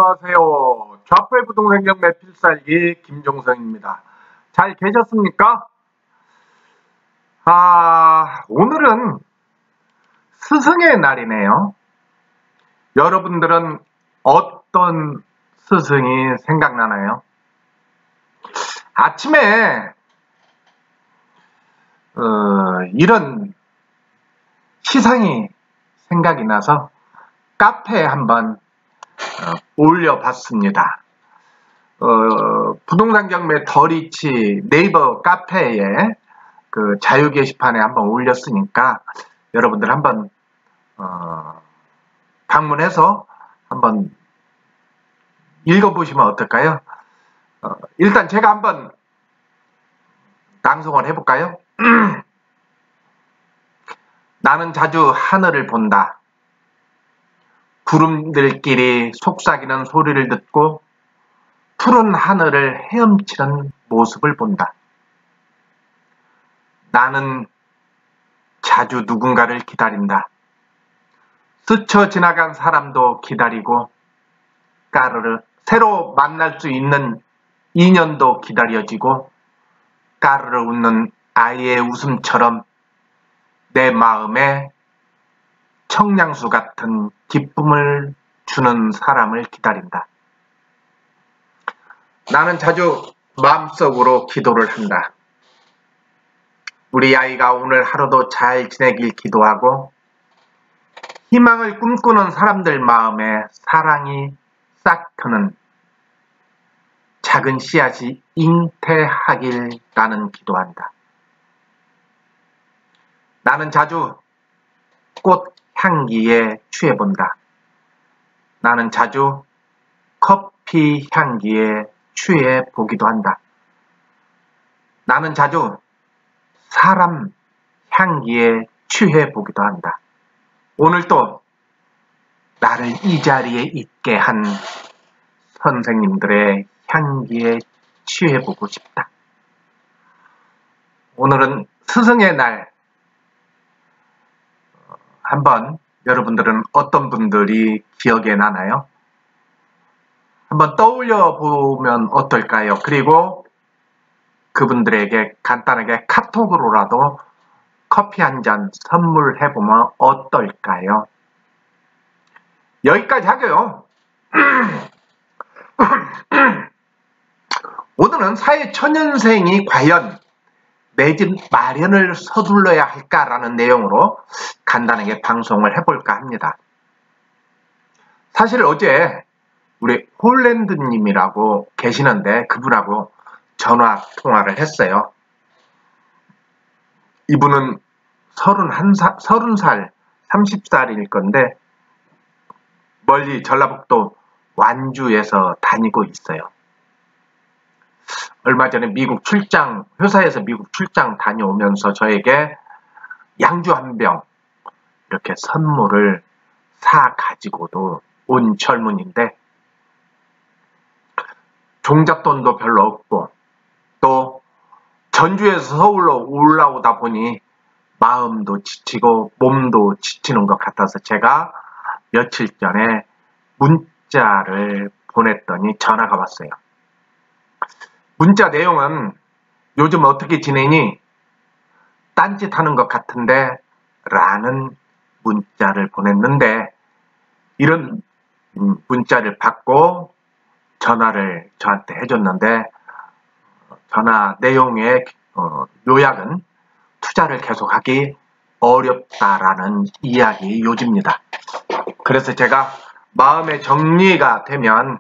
안녕하세요. 좌표의 부동산경 매필살기 김종성입니다. 잘 계셨습니까? 오늘은 스승의 날이네요. 여러분들은 어떤 스승이 생각나나요? 아침에 이런 시상이 생각이 나서 카페에 한번 올려봤습니다. 부동산 경매 더리치 네이버 카페에 그 자유 게시판에 한번 올렸으니까 여러분들 한번 방문해서 한번 읽어보시면 어떨까요? 일단 제가 한번 낭송을 해볼까요? 나는 자주 하늘을 본다. 구름들끼리 속삭이는 소리를 듣고 푸른 하늘을 헤엄치는 모습을 본다. 나는 자주 누군가를 기다린다. 스쳐 지나간 사람도 기다리고 까르르 새로 만날 수 있는 인연도 기다려지고 까르르 웃는 아이의 웃음처럼 내 마음에 청량수 같은 기쁨을 주는 사람을 기다린다. 나는 자주 마음속으로 기도를 한다. 우리 아이가 오늘 하루도 잘 지내길 기도하고 희망을 꿈꾸는 사람들 마음에 사랑이 싹 트는 작은 씨앗이 잉태하길 나는 기도한다. 나는 자주 꽃 향기에 취해본다. 나는 자주 커피 향기에 취해보기도 한다. 나는 자주 사람 향기에 취해보기도 한다. 오늘 또 나를 이 자리에 있게 한 선생님들의 향기에 취해보고 싶다. 오늘은 스승의 날. 한번 여러분들은 어떤 분들이 기억에 나나요? 한번 떠올려 보면 어떨까요? 그리고 그분들에게 간단하게 카톡으로라도 커피 한 잔 선물해 보면 어떨까요? 여기까지 하고요. 오늘은 사회초년생이 과연 내 집 마련을 서둘러야 할까라는 내용으로 간단하게 방송을 해볼까 합니다. 사실 어제 우리 홀랜드님이라고 계시는데 그분하고 전화 통화를 했어요. 이분은 30살, 30살일 건데 멀리 전라북도 완주에서 다니고 있어요. 얼마 전에 회사에서 미국 출장 다녀오면서 저에게 양주 한 병 이렇게 선물을 사 가지고도 온 젊은인데 종잣돈도 별로 없고 또 전주에서 서울로 올라오다 보니 마음도 지치고 몸도 지치는 것 같아서 제가 며칠 전에 문자를 보냈더니 전화가 왔어요. 문자 내용은 요즘 어떻게 지내니? 딴짓하는 것 같은데 라는 문자를 보냈는데 이런 문자를 받고 전화를 저한테 해줬는데 전화 내용의 요약은 투자를 계속하기 어렵다라는 이야기 요지입니다. 그래서 제가 마음의 정리가 되면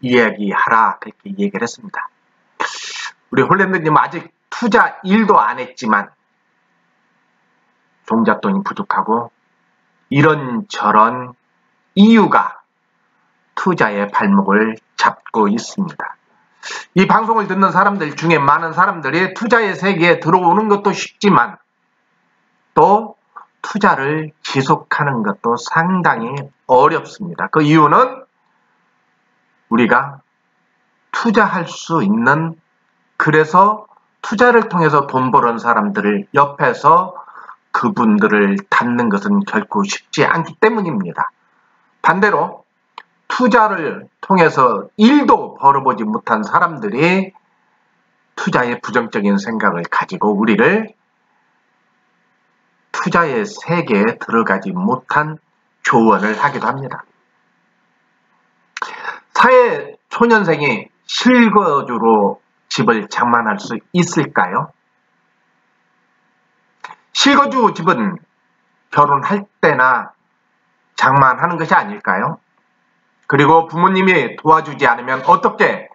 이야기하라 그렇게 얘기를 했습니다. 우리 홀랜드님 아직 투자 1도 안 했지만 종잣돈이 부족하고 이런저런 이유가 투자의 발목을 잡고 있습니다. 이 방송을 듣는 사람들 중에 많은 사람들이 투자의 세계에 들어오는 것도 쉽지만 또 투자를 지속하는 것도 상당히 어렵습니다. 그 이유는 우리가 투자할 수 있는 그래서 투자를 통해서 돈 버는 사람들을 옆에서 그분들을 닮는 것은 결코 쉽지 않기 때문입니다. 반대로 투자를 통해서 일도 벌어보지 못한 사람들이 투자의 부정적인 생각을 가지고 우리를 투자의 세계에 들어가지 못한 조언을 하기도 합니다. 사회 초년생이 실거주로 집을 장만할 수 있을까요? 실거주 집은 결혼할 때나 장만하는 것이 아닐까요? 그리고 부모님이 도와주지 않으면 어떻게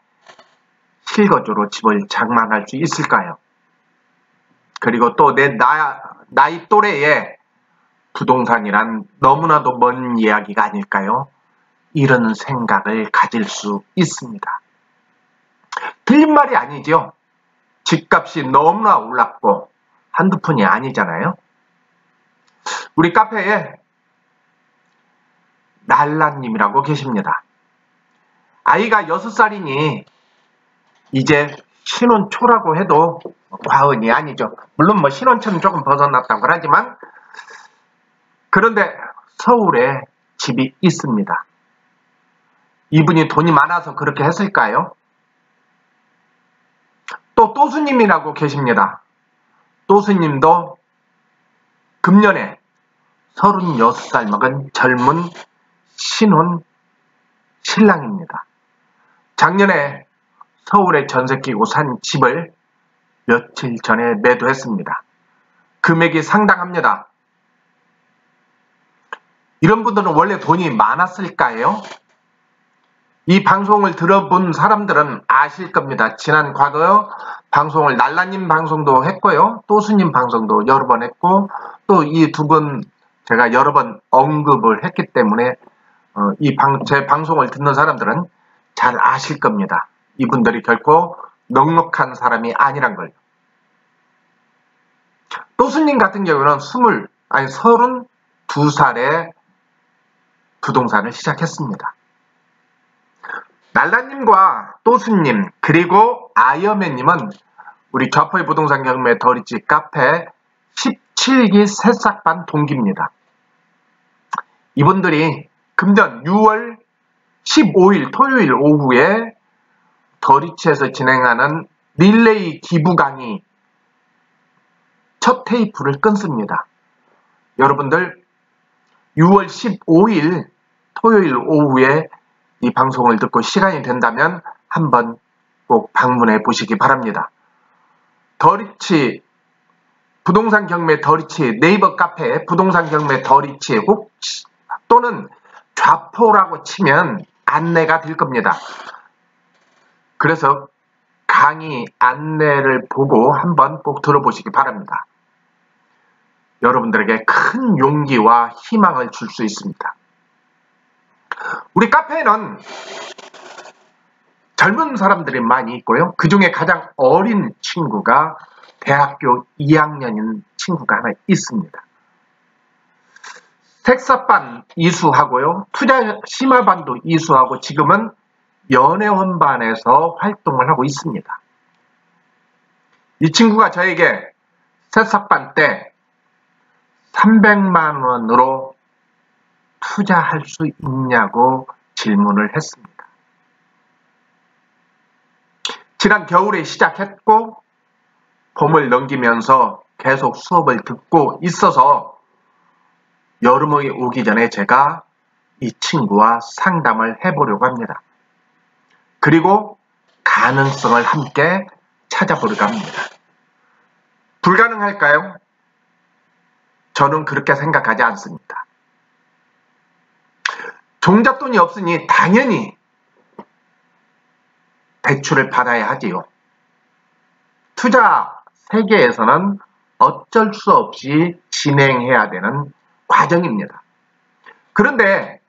실거주로 집을 장만할 수 있을까요? 그리고 또 내 나이 또래에 부동산이란 너무나도 먼 이야기가 아닐까요? 이런 생각을 가질 수 있습니다. 틀린 말이 아니죠. 집값이 너무나 올랐고 한두 푼이 아니잖아요. 우리 카페에 날라님이라고 계십니다. 아이가 6살이니 이제 신혼초라고 해도 과언이 아니죠. 물론 뭐 신혼초는 조금 벗어났다고 하지만 그런데 서울에 집이 있습니다. 이분이 돈이 많아서 그렇게 했을까요? 또 또수님이라고 계십니다. 또수님도 금년에 36살 먹은 젊은 신혼 신랑입니다. 작년에 서울에 전세 끼고 산 집을 며칠 전에 매도했습니다. 금액이 상당합니다. 이런 분들은 원래 돈이 많았을까요? 이 방송을 들어본 사람들은 아실 겁니다. 지난 과거 방송을 날라님 방송도 했고요. 또수님 방송도 여러 번 했고 또 이 두 분 제가 여러 번 언급을 했기 때문에 제 방송을 듣는 사람들은 잘 아실 겁니다. 이분들이 결코 넉넉한 사람이 아니란 걸. 또수님 같은 경우는 32살에 부동산을 시작했습니다. 날라님과 또수님 그리고 아여매님은 우리 좌포의 부동산 경매 더리치 카페 17기 새싹반 동기입니다. 이분들이 금년 6월 15일 토요일 오후에 더리치에서 진행하는 릴레이 기부 강의 첫 테이프를 끊습니다. 여러분들 6월 15일 토요일 오후에 이 방송을 듣고 시간이 된다면 한번 꼭 방문해 보시기 바랍니다. 더리치 부동산 경매 더리치 네이버 카페 부동산 경매 더리치 또는 좌포라고 치면 안내가 될 겁니다. 그래서 강의 안내를 보고 한번 꼭 들어보시기 바랍니다. 여러분들에게 큰 용기와 희망을 줄 수 있습니다. 우리 카페에는 젊은 사람들이 많이 있고요. 그 중에 가장 어린 친구가 대학교 2학년인 친구가 하나 있습니다. 색사반 이수하고요. 투자 심화반도 이수하고 지금은 연애원반에서 활동을 하고 있습니다. 이 친구가 저에게 새싹반 때 300만 원으로 투자할 수 있냐고 질문을 했습니다. 지난 겨울에 시작했고 봄을 넘기면서 계속 수업을 듣고 있어서 여름이 오기 전에 제가 이 친구와 상담을 해보려고 합니다. 그리고 가능성을 함께 찾아보려고 합니다. 불가능할까요? 저는 그렇게 생각하지 않습니다. 종잣돈이 없으니 당연히 대출을 받아야 하지요. 투자 세계에서는 어쩔 수 없이 진행해야 되는 과정입니다. 그런데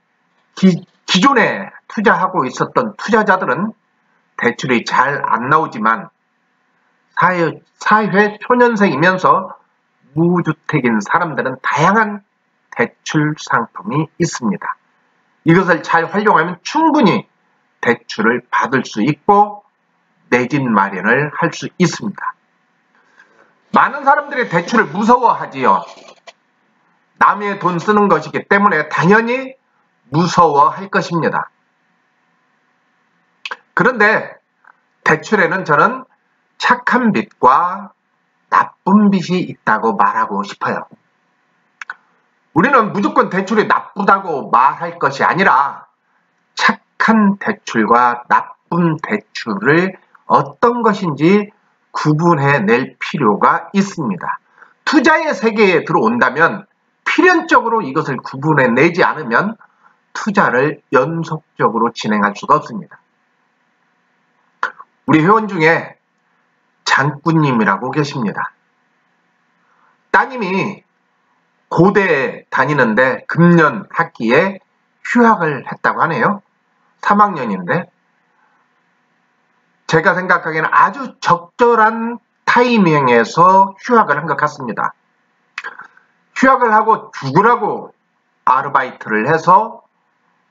기존에 투자하고 있었던 투자자들은 대출이 잘 안 나오지만 사회 초년생이면서 무주택인 사람들은 다양한 대출 상품이 있습니다. 이것을 잘 활용하면 충분히 대출을 받을 수 있고 내 집 마련을 할 수 있습니다. 많은 사람들이 대출을 무서워하지요. 남의 돈 쓰는 것이기 때문에 당연히 무서워할 것입니다. 그런데 대출에는 저는 착한 빚과 나쁜 빚이 있다고 말하고 싶어요. 우리는 무조건 대출이 나쁘다고 말할 것이 아니라 착한 대출과 나쁜 대출을 어떤 것인지 구분해낼 필요가 있습니다. 투자의 세계에 들어온다면 필연적으로 이것을 구분해내지 않으면 투자를 연속적으로 진행할 수가 없습니다. 우리 회원 중에 장꾸님이라고 계십니다. 따님이 고대에 다니는데 금년 학기에 휴학을 했다고 하네요. 3학년인데 제가 생각하기에는 아주 적절한 타이밍에서 휴학을 한 것 같습니다. 휴학을 하고 죽으라고 아르바이트를 해서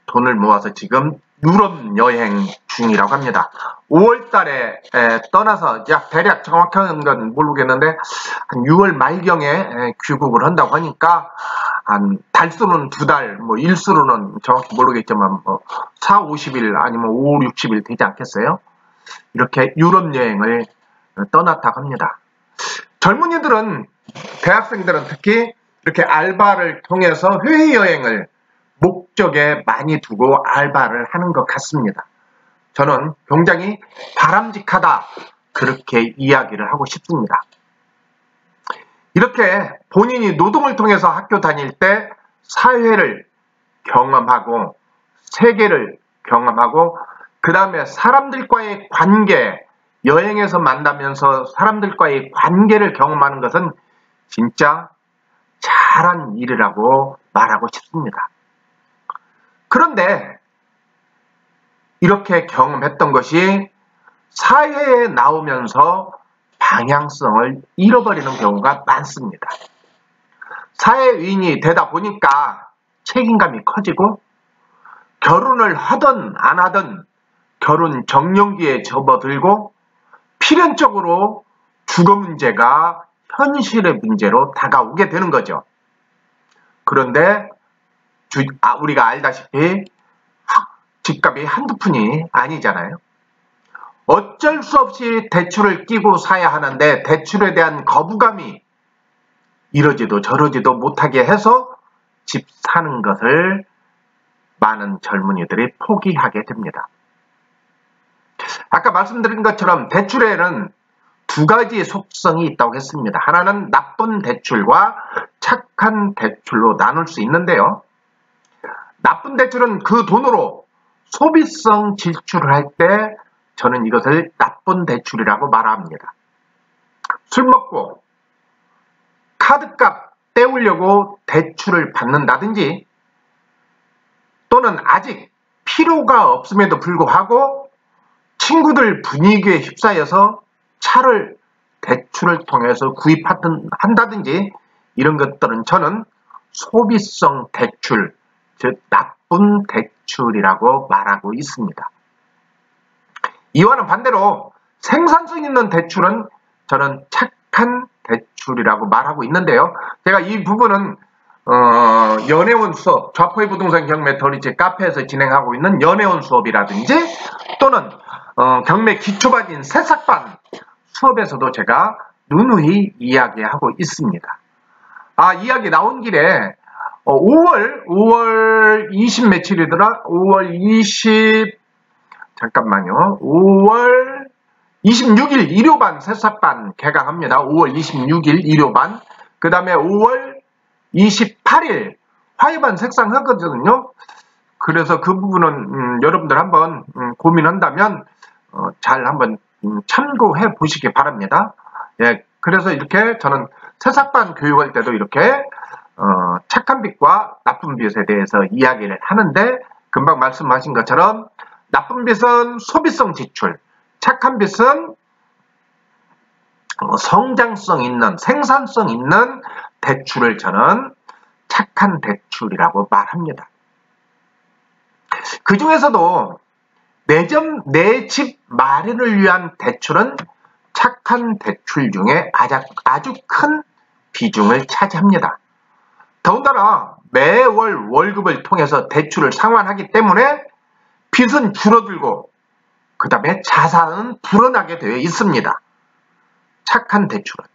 돈을 모아서 지금 유럽 여행 중이라고 합니다. 5월 달에 떠나서 대략 정확한 건 모르겠는데 한 6월 말경에 귀국을 한다고 하니까 한 달수는 2달, 뭐 일수로는 정확히 모르겠지만 뭐 4, 50일 아니면 5, 60일 되지 않겠어요? 이렇게 유럽 여행을 떠났다고 합니다. 젊은이들은, 대학생들은 특히 이렇게 알바를 통해서 해외여행을 목적에 많이 두고 알바를 하는 것 같습니다. 저는 굉장히 바람직하다, 그렇게 이야기를 하고 싶습니다. 이렇게 본인이 노동을 통해서 학교 다닐 때 사회를 경험하고 세계를 경험하고 그 다음에 사람들과의 관계, 여행에서 만나면서 사람들과의 관계를 경험하는 것은 진짜 잘한 일이라고 말하고 싶습니다. 그런데 이렇게 경험했던 것이 사회에 나오면서 방향성을 잃어버리는 경우가 많습니다. 사회인이 되다 보니까 책임감이 커지고 결혼을 하든 안 하든 결혼 정년기에 접어들고 필연적으로 주거 문제가 현실의 문제로 다가오게 되는 거죠. 그런데 우리가 알다시피 집값이 한두 푼이 아니잖아요. 어쩔 수 없이 대출을 끼고 사야 하는데 대출에 대한 거부감이 이러지도 저러지도 못하게 해서 집 사는 것을 많은 젊은이들이 포기하게 됩니다. 아까 말씀드린 것처럼 대출에는 두 가지 속성이 있다고 했습니다. 하나는 나쁜 대출과 착한 대출로 나눌 수 있는데요. 나쁜 대출은 그 돈으로 소비성 지출을 할 때 저는 이것을 나쁜 대출이라고 말합니다. 술 먹고 카드값 때우려고 대출을 받는다든지 또는 아직 필요가 없음에도 불구하고 친구들 분위기에 휩싸여서 차를 대출을 통해서 구입한다든지 이런 것들은 저는 소비성 대출, 즉 나쁜 대출이라고 말하고 있습니다. 이와는 반대로 생산성 있는 대출은 저는 착한 대출이라고 말하고 있는데요. 제가 이 부분은 연애원 수업, 좌포의 부동산 경매 더리지 카페에서 진행하고 있는 연애원 수업이라든지 또는 경매 기초반인 새싹반 수업에서도 제가 누누이 이야기하고 있습니다. 이야기 나온 길에 5월 20 며칠이더라? 5월 26일 일요반 새싹반 개강합니다. 5월 26일 일요반. 그 다음에 5월 28일 화요반 색상하거든요. 그래서 그 부분은 여러분들 한번 고민한다면 잘 한번 참고해 보시기 바랍니다. 예, 그래서 이렇게 저는 새싹반 교육할 때도 이렇게 착한 빚과 나쁜 빚에 대해서 이야기를 하는데 금방 말씀하신 것처럼 나쁜 빚은 소비성 지출, 착한 빚은 성장성 있는, 생산성 있는 대출을 저는 착한 대출이라고 말합니다. 그 중에서도 내 집 마련을 위한 대출은 착한 대출 중에 아주 큰 비중을 차지합니다. 더군다나 매월 월급을 통해서 대출을 상환하기 때문에 빚은 줄어들고 그 다음에 자산은 불어나게 되어 있습니다. 착한 대출은.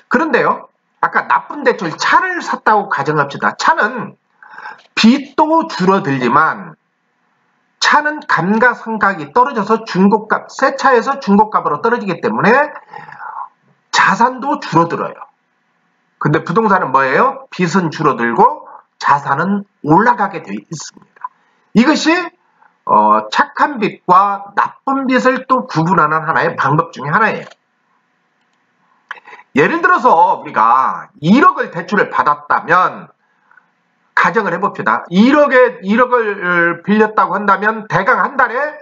그런데요, 아까 나쁜 대출, 차를 샀다고 가정합시다. 차는 빚도 줄어들지만 차는 감가상각이 떨어져서 중고값, 새 차에서 중고값으로 떨어지기 때문에 자산도 줄어들어요. 근데 부동산은 뭐예요? 빚은 줄어들고 자산은 올라가게 되어 있습니다. 이것이 착한 빚과 나쁜 빚을 또 구분하는 하나의 방법 중에 하나예요. 예를 들어서 우리가 1억을 대출을 받았다면, 가정을 해봅시다. 1억을 빌렸다고 한다면 대강 한 달에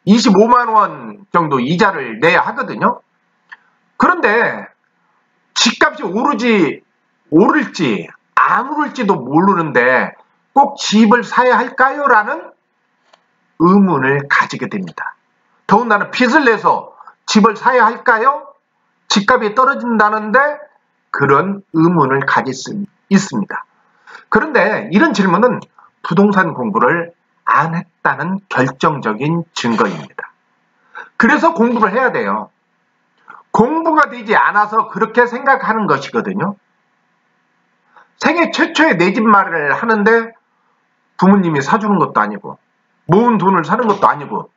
25만 원 정도 이자를 내야 하거든요. 그런데 집값이 오를지 안 오를지도 모르는데 꼭 집을 사야 할까요? 라는 의문을 가지게 됩니다. 더군다나 빚을 내서 집을 사야 할까요? 집값이 떨어진다는데 그런 의문을 가질 수 있습니다. 그런데 이런 질문은 부동산 공부를 안 했다는 결정적인 증거입니다. 그래서 공부를 해야 돼요. 공부가 되지 않아서 그렇게 생각하는 것이거든요. 생애 최초의 내 집 마련을 하는데 부모님이 사주는 것도 아니고 모은 돈을 사는 것도 아니고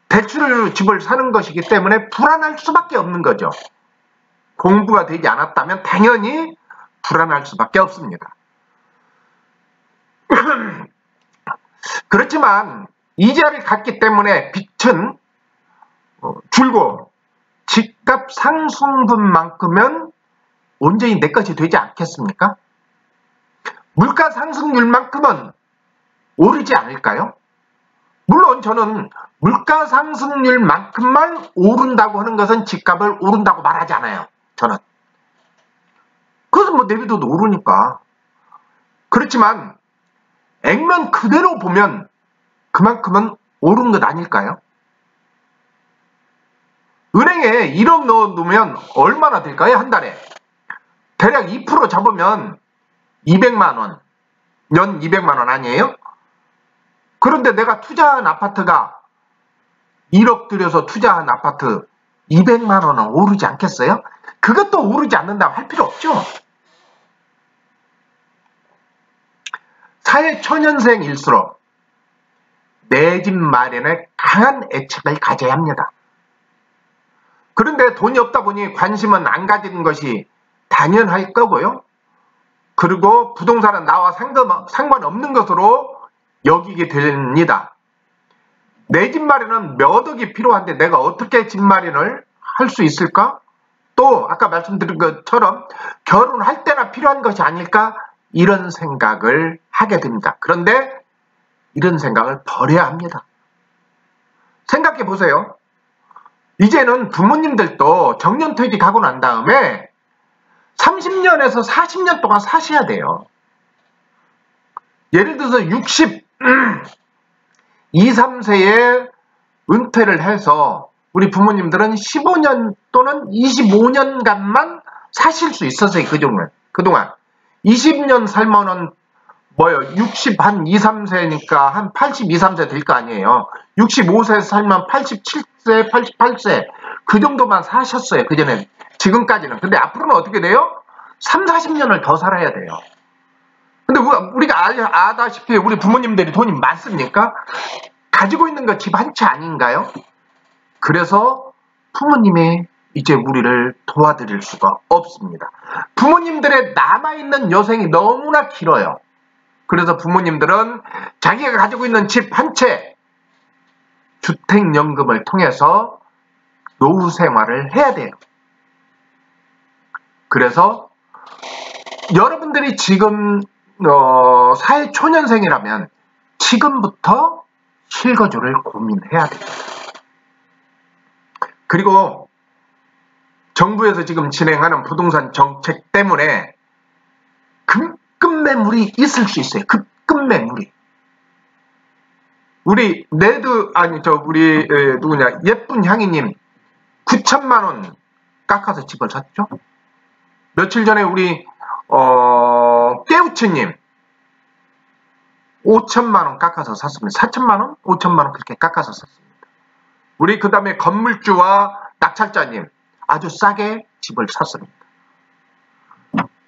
대출로 집을 사는 것이기 때문에 불안할 수밖에 없는 거죠. 공부가 되지 않았다면 당연히 불안할 수밖에 없습니다. 그렇지만 이자를 갚기 때문에 빚은 줄고 집값 상승분만큼은 온전히 내 것이 되지 않겠습니까? 물가 상승률만큼은 오르지 않을까요? 물론 저는 물가 상승률만큼만 오른다고 하는 것은 집값을 오른다고 말하지 않아요. 저는. 그것은 뭐 내비둬도 오르니까. 그렇지만 액면 그대로 보면 그만큼은 오른 것 아닐까요? 은행에 1억 넣어놓으면 얼마나 될까요? 한 달에. 대략 2% 잡으면 200만 원. 연 200만 원 아니에요? 그런데 내가 투자한 아파트가 1억 들여서 투자한 아파트 200만 원은 오르지 않겠어요? 그것도 오르지 않는다고 할 필요 없죠. 사회 초년생일수록 내 집 마련에 강한 애착을 가져야 합니다. 그런데 돈이 없다 보니 관심은 안 가지는 것이 당연할 거고요. 그리고 부동산은 나와 상관없는 것으로 여기게 됩니다. 내 집 마련은 몇 억이 필요한데 내가 어떻게 집 마련을 할 수 있을까? 또 아까 말씀드린 것처럼 결혼할 때나 필요한 것이 아닐까? 이런 생각을 하게 됩니다. 그런데 이런 생각을 버려야 합니다. 생각해 보세요. 이제는 부모님들도 정년퇴직하고 난 다음에 30년에서 40년 동안 사셔야 돼요. 예를 들어서 62, 3세에 은퇴를 해서 우리 부모님들은 15년 또는 25년간만 사실 수 있었어요. 그동안 20년 살면은 60, 한 2, 3세니까 한 82, 3세 될 거 아니에요. 65세 살면 87세, 88세 그 정도만 사셨어요. 그전에 지금까지는. 근데 앞으로는 어떻게 돼요? 3, 40년을 더 살아야 돼요. 근데 우리가 아다시피 우리 부모님들이 돈이 많습니까? 가지고 있는 거 집 한 채 아닌가요? 그래서 부모님이 이제 우리를 도와드릴 수가 없습니다. 부모님들의 남아있는 여생이 너무나 길어요. 그래서 부모님들은 자기가 가지고 있는 집 한 채 주택연금을 통해서 노후 생활을 해야 돼요. 그래서 여러분들이 지금 사회 초년생이라면 지금부터 실거주를 고민해야 됩니다. 그리고 정부에서 지금 진행하는 부동산 정책 때문에 급매물이 있을 수 있어요. 급매물이. 우리 예쁜 향이님 9천만 원 깎아서 집을 샀죠. 며칠 전에 우리 깨우치님 5천만 원 깎아서 샀습니다. 4천만 원, 5천만 원 그렇게 깎아서 샀습니다. 우리 그 다음에 건물주와 낙찰자님 아주 싸게 집을 샀습니다.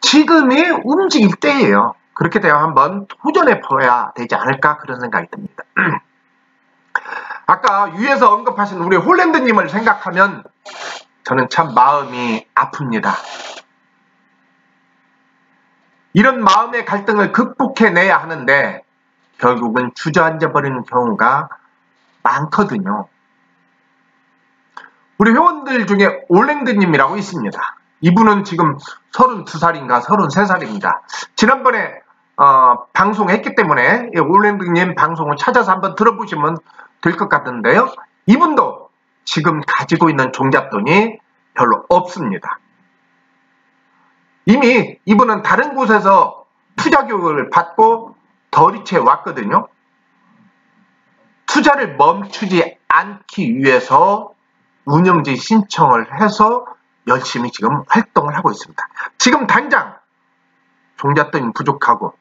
지금이 움직일 때예요. 그렇게 되면 한번 도전해 봐야 되지 않을까 그런 생각이 듭니다. 아까 위에서 언급하신 우리 홀랜드님을 생각하면 저는 참 마음이 아픕니다. 이런 마음의 갈등을 극복해내야 하는데 결국은 주저앉아버리는 경우가 많거든요. 우리 회원들 중에 올랭드님이라고 있습니다. 이분은 지금 32살인가 33살입니다. 지난번에 방송했기 때문에 올랭드님 방송을 찾아서 한번 들어보시면 될 것 같은데요. 이분도 지금 가지고 있는 종잣돈이 별로 없습니다. 이미 이분은 다른 곳에서 투자 교육을 받고 더리치에 왔거든요. 투자를 멈추지 않기 위해서 운영지 신청을 해서 열심히 지금 활동을 하고 있습니다. 지금 당장 종잣돈이 부족하고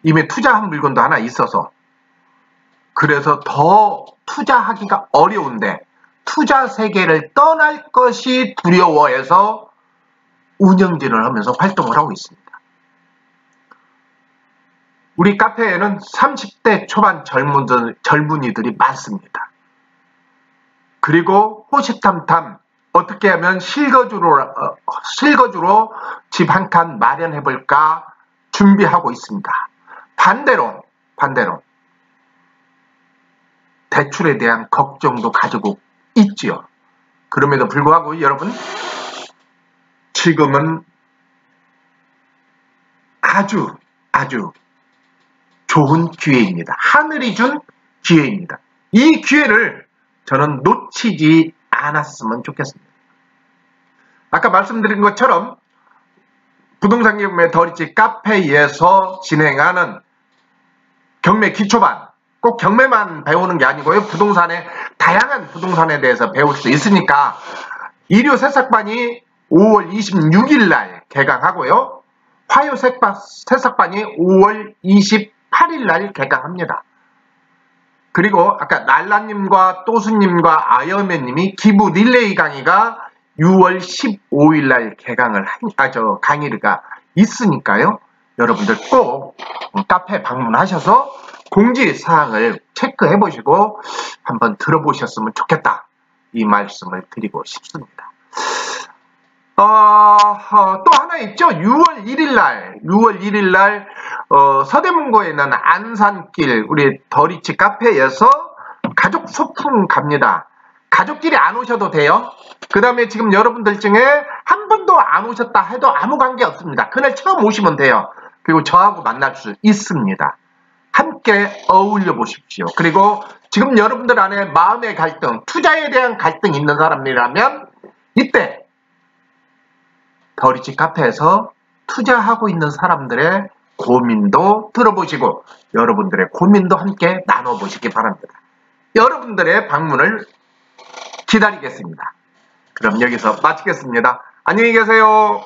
이미 투자한 물건도 하나 있어서 그래서 더 투자하기가 어려운데 투자 세계를 떠날 것이 두려워해서 운영진을 하면서 활동을 하고 있습니다. 우리 카페에는 30대 초반 젊은이들이 많습니다. 그리고 호시탐탐 어떻게 하면 실거주로 집 한 칸 마련해볼까 준비하고 있습니다. 반대로 대출에 대한 걱정도 가지고 있지요. 그럼에도 불구하고 여러분 지금은 아주 좋은 기회입니다. 하늘이 준 기회입니다. 이 기회를 저는 놓치지 않았으면 좋겠습니다. 아까 말씀드린 것처럼 부동산 경매 더리치 카페에서 진행하는 경매 기초반, 꼭 경매만 배우는 게 아니고요. 다양한 부동산에 대해서 배울 수 있으니까 일요 새싹반이 5월 26일 날 개강하고요. 화요 새싹반이 5월 28일 날 개강합니다. 그리고 아까 날라님과 또수님과 아여매님이 기부 릴레이 강의가 6월 15일 날 강의가 있으니까요. 여러분들 꼭 카페 방문하셔서 공지사항을 체크해 보시고 한번 들어보셨으면 좋겠다. 이 말씀을 드리고 싶습니다. 또 하나 있죠. 6월 1일 날 서대문구에 있는 안산길 우리 더리치 카페에서 가족 소풍 갑니다. 가족끼리 안 오셔도 돼요. 그 다음에 지금 여러분들 중에 한 번도 안 오셨다 해도 아무 관계 없습니다. 그날 처음 오시면 돼요. 그리고 저하고 만날 수 있습니다. 함께 어울려 보십시오. 그리고 지금 여러분들 안에 마음의 갈등, 투자에 대한 갈등이 있는 사람이라면 이때 더리치 카페에서 투자하고 있는 사람들의 고민도 들어보시고 여러분들의 고민도 함께 나눠보시기 바랍니다. 여러분들의 방문을 기다리겠습니다. 그럼 여기서 마치겠습니다. 안녕히 계세요.